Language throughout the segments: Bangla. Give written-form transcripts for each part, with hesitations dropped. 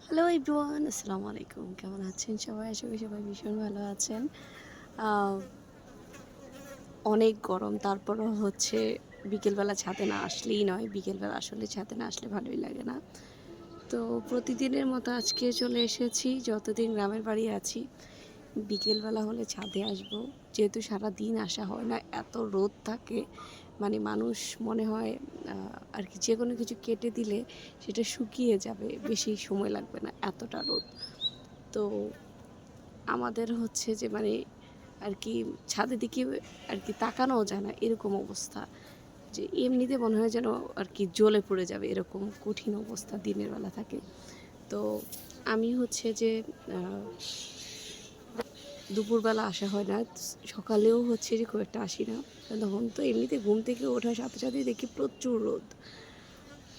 হ্যালো এভরিওয়ান, আসসালামু আলাইকুম। কেমন আছেন সবাই? আশা করি সবাই ভীষণ ভালো আছেন। আ অনেক গরম, তারপরও হচ্ছে বিকেলবেলা ছাদে না আসলেই নয়। বিকেলবেলা আসলে ছাদে না আসলে ভালোই লাগে না। তো প্রতিদিনের মতো আজকে চলে এসেছি, যতদিন গ্রামের বাড়ি আছি। বিকেলবেলা হলে ছাদে আসবো। যেহেতু সারাদিন আসা হয় না, এত রোদ থাকে, মানে মানুষ মনে হয় আরকি যেকোনো কিছু কেটে দিলে সেটা শুকিয়ে যাবে। বেশি সময় লাগবে না, এতটা রোদ। তো আমাদের হচ্ছে যে মানে আরকি ছাদের দিকে আরকি তাকানোও যায় না, এরকম অবস্থা। যে এমনিতে মনে হয় যেন আরকি জ্বলে পুড়ে যাবে, এরকম কঠিন অবস্থা দিনের বেলা থাকে। তো আমি হচ্ছে যে আ দুপুরবেলা আসা হয় না। সকালেও হচ্ছে যে খুব একটা আসি না। তখন তো এমনিতে ঘুম থেকে ওঠার সাথে, সাথেই দেখি প্রচুর রোদ।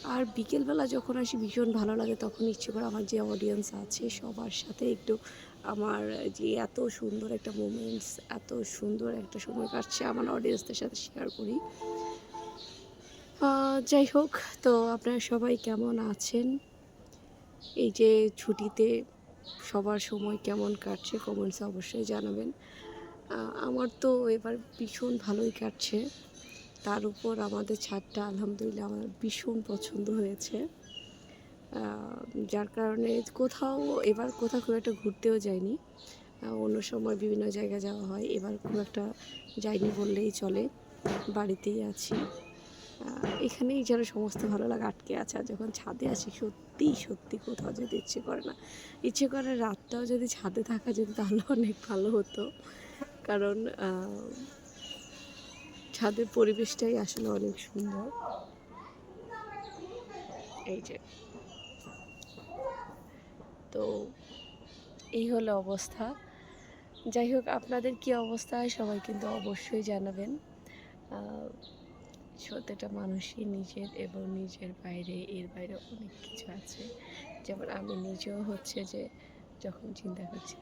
আর বিকেলবেলা যখন আসি ভীষণ ভালো লাগে, তখন ইচ্ছে করে আমার যে অডিয়েন্স আছে সবার সাথে একটু আমার যে এত সুন্দর একটা মোমেন্টস, এত সুন্দর একটা সময় কাটছে আমার অডিয়েন্সদের সাথে শেয়ার করি। যাই হোক, তো আপনারা সবাই কেমন আছেন? এই যে ছুটিতে সবার সময় কেমন কাটছে কমেন্টসে অবশ্যই জানাবেন। আ আমার তো এবার ভীষণ ভালোই কাটছে। তার উপর আমাদের ছাদটা আলহামদুলিল্লাহ আমার ভীষণ পছন্দ হয়েছে। আ যার কারণে এবার কোথাও খুব একটা ঘুরতেও যাইনি। অন্য সময় বিভিন্ন জায়গায় যাওয়া হয়। এবার খুব একটা যাইনি বললেই চলে। বাড়িতেই আছি। আ এখানেই যেন সমস্ত ভালো লাগা আটকে আছে। আর যখন ছাদে আসি সত্যি কোথাও যেতে ইচ্ছে করে না। ইচ্ছে করে রাতটাও যদি ছাদে থাকা যেত তাহলে অনেক ভালো হতো। কারণ ছাদের পরিবেশটাই আসলে অনেক সুন্দর। এই যে, তো এই হলো অবস্থা। যাই হোক, আপনাদের কি অবস্থা সবাই কিন্তু অবশ্যই জানাবেন। আ প্রত্যেকটা মানুষই নিজের এবং নিজের বাইরে, এর বাইরে অনেক কিছু আছে। যেমন আমি নিজেও হচ্ছে যে যখন চিন্তা করছি